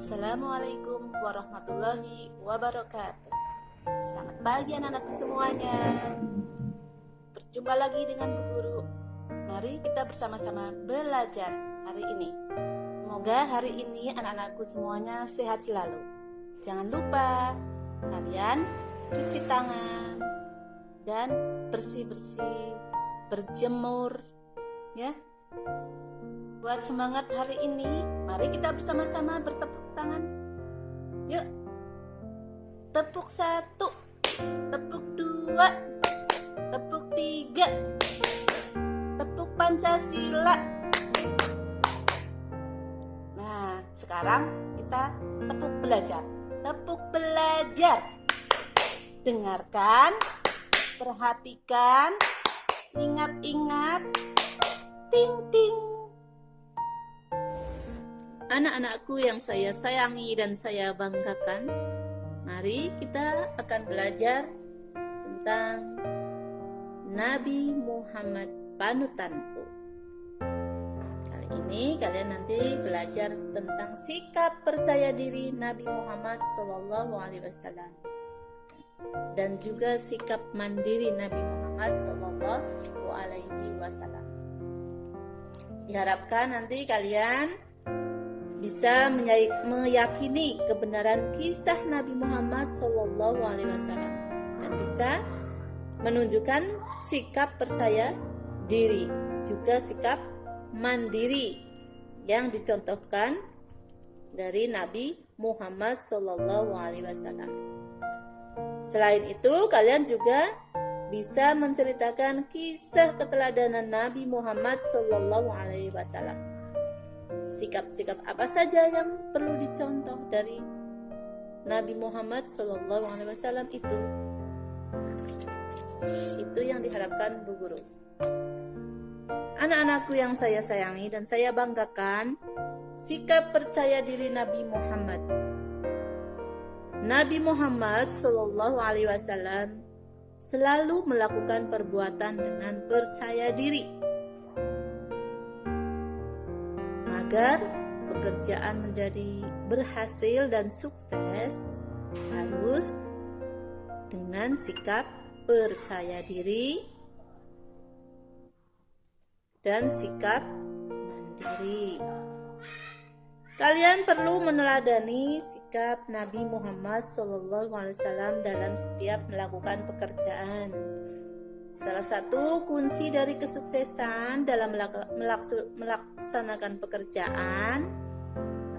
Assalamualaikum warahmatullahi wabarakatuh. Selamat pagi anak-anakku semuanya. Berjumpa lagi dengan Bu Guru. Mari kita bersama-sama belajar hari ini. Semoga hari ini anak-anakku semuanya sehat selalu. Jangan lupa kalian cuci tangan dan bersih-bersih, berjemur ya. Buat semangat hari ini, mari kita bersama-sama bertepuk tangan. Yuk. Tepuk 1, tepuk 2, tepuk 3, tepuk Pancasila. Nah, sekarang kita tepuk belajar. Tepuk belajar. Dengarkan, perhatikan, ingat-ingat. Ting ting. Anak-anakku yang saya sayangi dan saya banggakan, mari kita akan belajar tentang Nabi Muhammad panutanku. Kali ini kalian nanti belajar tentang sikap percaya diri Nabi Muhammad SAW dan juga sikap mandiri Nabi Muhammad SAW. Diharapkan nanti kalian bisa meyakini kebenaran kisah Nabi Muhammad SAW dan bisa menunjukkan sikap percaya diri, juga sikap mandiri yang dicontohkan dari Nabi Muhammad SAW. Selain itu, kalian juga bisa menceritakan kisah keteladanan Nabi Muhammad SAW. Sikap-sikap apa saja yang perlu dicontoh dari Nabi Muhammad SAW itu. Itu yang diharapkan Bu Guru. Anak-anakku yang saya sayangi dan saya banggakan, sikap percaya diri Nabi Muhammad. Nabi Muhammad SAW selalu melakukan perbuatan dengan percaya diri. Agar pekerjaan menjadi berhasil dan sukses, harus dengan sikap percaya diri dan sikap mandiri. Kalian perlu meneladani sikap Nabi Muhammad SAW dalam setiap melakukan pekerjaan. Salah satu kunci dari kesuksesan dalam melaksanakan pekerjaan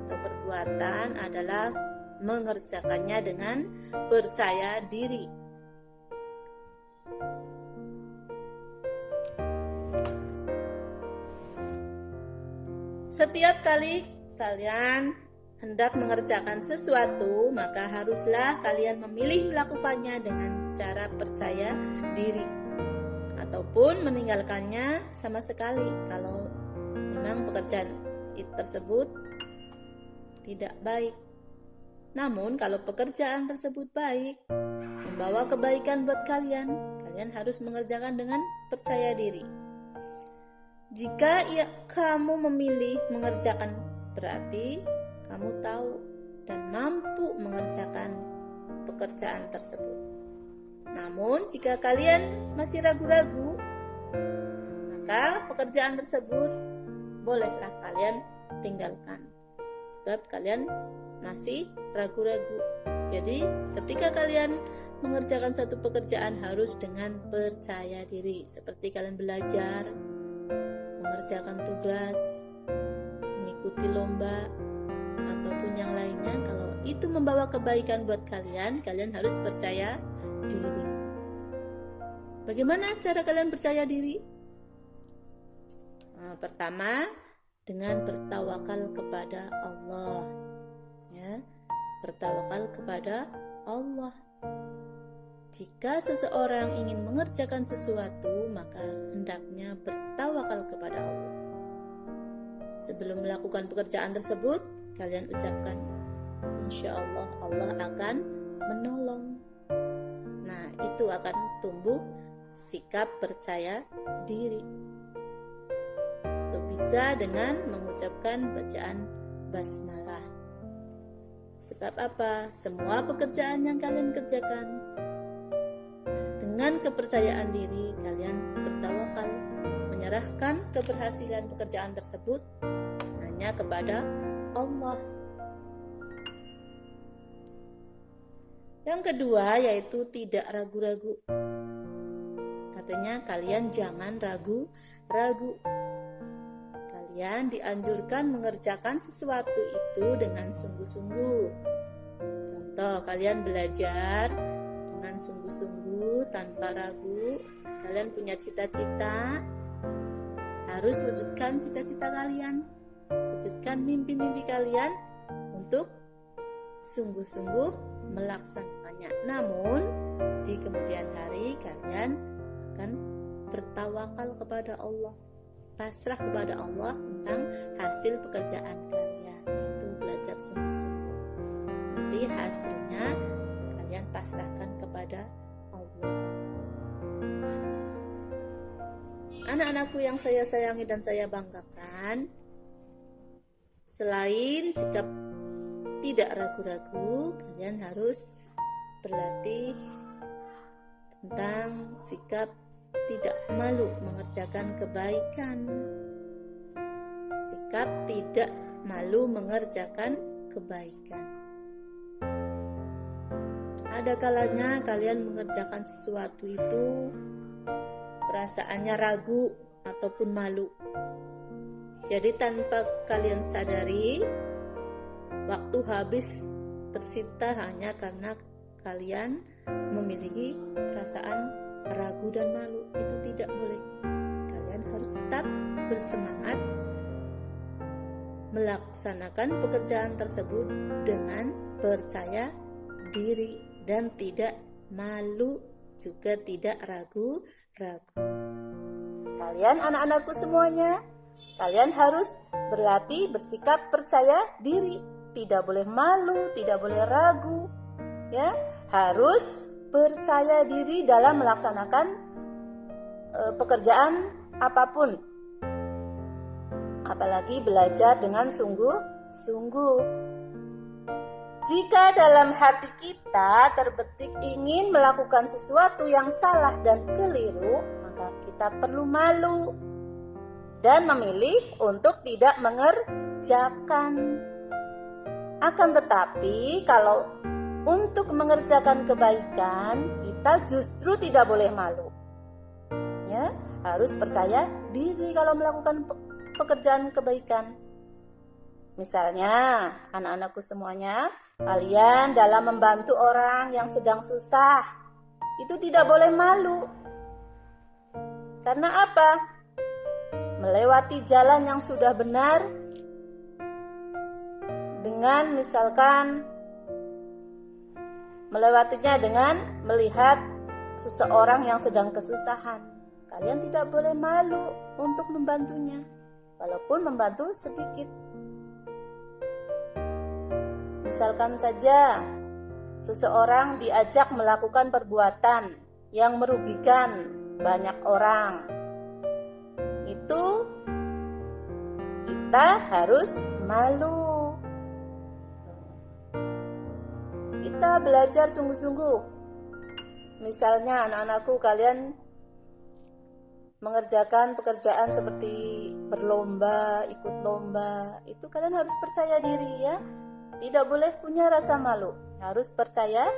atau perbuatan adalah mengerjakannya dengan percaya diri. Setiap kali kalian hendak mengerjakan sesuatu, maka haruslah kalian memilih melakukannya dengan cara percaya diri, ataupun meninggalkannya sama sekali kalau memang pekerjaan tersebut tidak baik. Namun kalau pekerjaan tersebut baik, membawa kebaikan buat kalian harus mengerjakan dengan percaya diri. Jika kamu memilih mengerjakan, berarti kamu tahu dan mampu mengerjakan pekerjaan tersebut. Namun jika kalian masih ragu-ragu, maka pekerjaan tersebut bolehlah kalian tinggalkan, sebab kalian masih ragu-ragu. Jadi ketika kalian mengerjakan satu pekerjaan harus dengan percaya diri, seperti kalian belajar, mengerjakan tugas, mengikuti lomba, ataupun yang lainnya. Kalau itu membawa kebaikan buat kalian harus percaya diri. Bagaimana cara kalian percaya diri? Pertama, dengan bertawakal kepada Allah. Ya, bertawakal kepada Allah. Jika seseorang ingin mengerjakan sesuatu, maka hendaknya bertawakal kepada Allah. Sebelum melakukan pekerjaan tersebut, kalian ucapkan, insya Allah, Allah akan menolong. Nah, itu akan tumbuh sikap percaya diri. Itu bisa dengan mengucapkan bacaan basmalah. Sebab apa? Semua pekerjaan yang kalian kerjakan dengan kepercayaan diri, kalian bertawakal, menyerahkan keberhasilan pekerjaan tersebut hanya kepada Allah. Yang kedua yaitu tidak ragu-ragu. Artinya kalian jangan ragu-ragu. Kalian dianjurkan mengerjakan sesuatu itu dengan sungguh-sungguh. Contoh, kalian belajar dengan sungguh-sungguh tanpa ragu. Kalian punya cita-cita, harus wujudkan cita-cita kalian. Wujudkan mimpi-mimpi kalian untuk sungguh-sungguh melaksanakannya. Namun di kemudian hari kalian akan bertawakal kepada Allah, pasrah kepada Allah tentang hasil pekerjaan kalian, yaitu belajar sungguh-sungguh. Nanti hasilnya kalian pasrahkan kepada Allah. Anak-anakku yang saya sayangi dan saya banggakan, selain sikap tidak ragu-ragu, kalian harus berlatih tentang sikap tidak malu mengerjakan kebaikan. Sikap tidak malu mengerjakan kebaikan. Ada kalanya kalian mengerjakan sesuatu itu perasaannya ragu ataupun malu. Jadi tanpa kalian sadari, waktu habis tersita hanya karena kalian memiliki perasaan ragu dan malu. Itu tidak boleh. Kalian harus tetap bersemangat melaksanakan pekerjaan tersebut dengan percaya diri dan tidak malu, juga tidak ragu-ragu. Kalian anak-anakku semuanya, kalian harus berlatih bersikap percaya diri. Tidak boleh malu, tidak boleh ragu, ya. Harus percaya diri dalam melaksanakan pekerjaan apapun. Apalagi belajar dengan sungguh-sungguh. Jika dalam hati kita terbetik ingin melakukan sesuatu yang salah dan keliru, maka kita perlu malu dan memilih untuk tidak mengerjakan. Akan tetapi kalau untuk mengerjakan kebaikan, kita justru tidak boleh malu. Ya, harus percaya diri kalau melakukan pekerjaan kebaikan. Misalnya, anak-anakku semuanya, kalian dalam membantu orang yang sedang susah, itu tidak boleh malu. Karena apa? Melewati jalan yang sudah benar, dengan misalkan melewatinya dengan melihat seseorang yang sedang kesusahan, kalian tidak boleh malu untuk membantunya, walaupun membantu sedikit. Misalkan saja seseorang diajak melakukan perbuatan yang merugikan banyak orang, itu kita harus malu. Kita belajar sungguh-sungguh. Misalnya anak-anakku, kalian mengerjakan pekerjaan seperti berlomba, ikut lomba, itu kalian harus percaya diri, ya. Tidak boleh punya rasa malu, harus percaya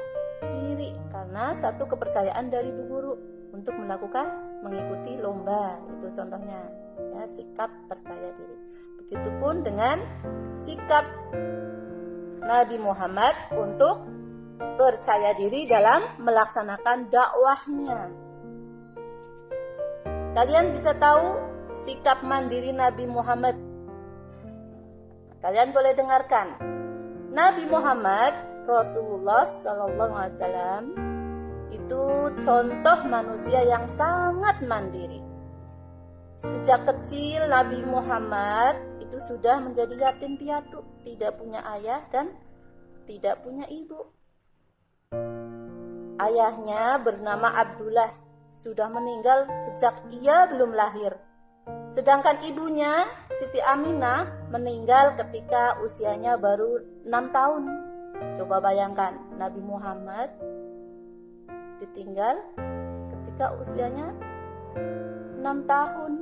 diri, karena satu kepercayaan dari Bu Guru untuk mengikuti lomba, itu contohnya, ya, sikap percaya diri. Begitupun dengan sikap Nabi Muhammad untuk percaya diri dalam melaksanakan dakwahnya. Kalian bisa tahu sikap mandiri Nabi Muhammad. Kalian boleh dengarkan. Nabi Muhammad Rasulullah SAW itu contoh manusia yang sangat mandiri. Sejak kecil Nabi Muhammad itu sudah menjadi yatim piatu, tidak punya ayah dan tidak punya ibu. Ayahnya bernama Abdullah, sudah meninggal sejak ia belum lahir. Sedangkan ibunya Siti Aminah meninggal ketika usianya baru 6 tahun. Coba bayangkan, Nabi Muhammad ditinggal ketika usianya 6 tahun.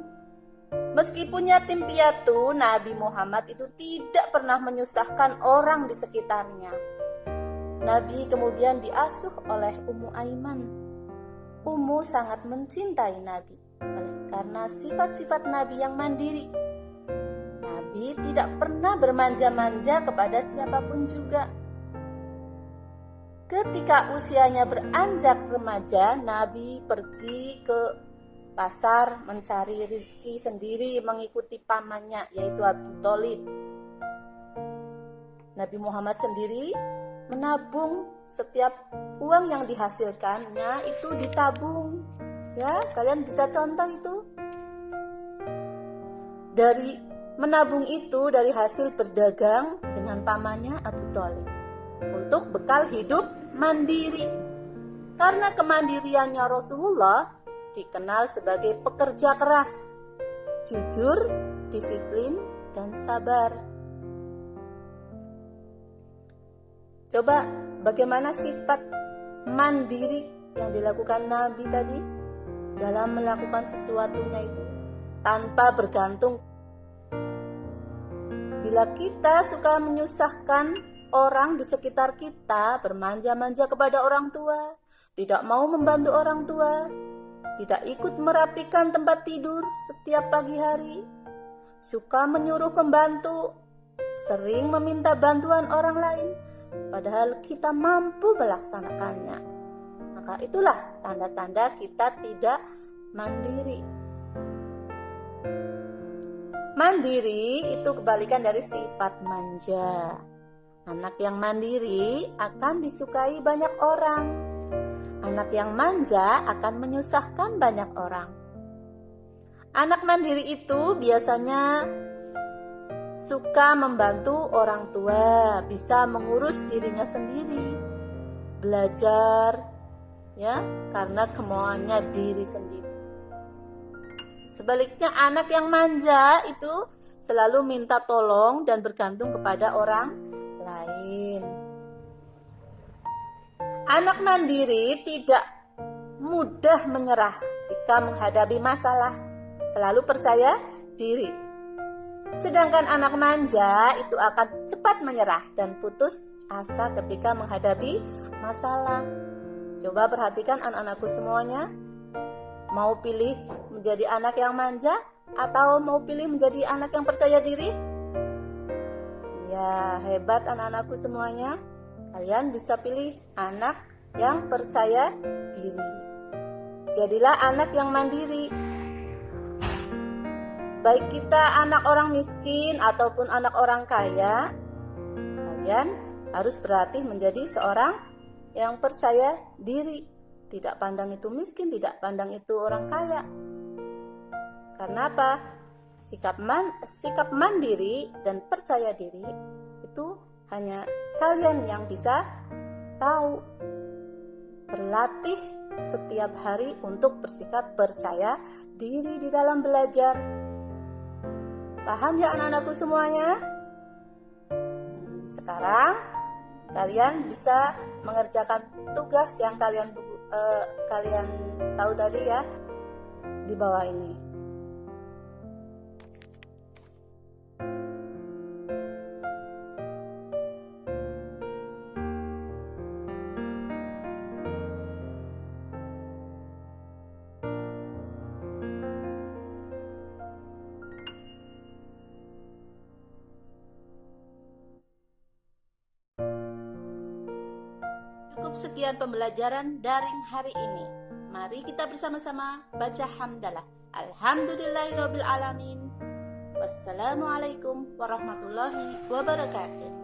Meskipun yatim piatu, Nabi Muhammad itu tidak pernah menyusahkan orang di sekitarnya. Nabi kemudian diasuh oleh Ummu Aiman. Ummu sangat mencintai Nabi karena sifat-sifat Nabi yang mandiri. Nabi tidak pernah bermanja-manja kepada siapapun juga. Ketika usianya beranjak remaja, Nabi pergi ke pasar mencari rezeki sendiri mengikuti pamannya, yaitu Abu Thalib. Nabi Muhammad sendiri menabung, setiap uang yang dihasilkannya itu ditabung. Ya, kalian bisa contoh itu. Dari menabung itu dari hasil berdagang dengan pamannya Abu Thalib untuk bekal hidup mandiri. Karena kemandiriannya Rasulullah dikenal sebagai pekerja keras, jujur, disiplin, dan sabar. Coba bagaimana sifat mandiri yang dilakukan Nabi tadi dalam melakukan sesuatunya itu tanpa bergantung. Bila kita suka menyusahkan orang di sekitar kita, bermanja-manja kepada orang tua, tidak mau membantu orang tua, tidak ikut merapikan tempat tidur setiap pagi hari, suka menyuruh pembantu, sering meminta bantuan orang lain, padahal kita mampu melaksanakannya, maka itulah tanda-tanda kita tidak mandiri. Mandiri itu kebalikan dari sifat manja. Anak yang mandiri akan disukai banyak orang. Anak yang manja akan menyusahkan banyak orang. Anak mandiri itu biasanya suka membantu orang tua, bisa mengurus dirinya sendiri, belajar, ya, karena kemauannya diri sendiri. Sebaliknya anak yang manja itu selalu minta tolong dan bergantung kepada orang lain. Anak mandiri tidak mudah menyerah jika menghadapi masalah, selalu percaya diri. Sedangkan anak manja itu akan cepat menyerah dan putus asa ketika menghadapi masalah. Coba perhatikan anak-anakku semuanya, mau pilih menjadi anak yang manja atau mau pilih menjadi anak yang percaya diri? Ya, hebat anak-anakku semuanya. Kalian bisa pilih anak yang percaya diri. Jadilah anak yang mandiri. Baik kita anak orang miskin ataupun anak orang kaya, kalian harus berlatih menjadi seorang yang percaya diri. Tidak pandang itu miskin, tidak pandang itu orang kaya. Karena apa? Sikap mandiri dan percaya diri itu hanya kalian yang bisa tahu. Berlatih setiap hari untuk bersikap percaya diri di dalam belajar. Paham ya anak-anakku semuanya? Sekarang kalian bisa mengerjakan tugas yang kalian tahu tadi ya di bawah ini. Cukup sekian pembelajaran daring hari ini. Mari kita bersama-sama baca hamdalah. Alhamdulillahirabbil alamin. Wassalamualaikum warahmatullahi wabarakatuh.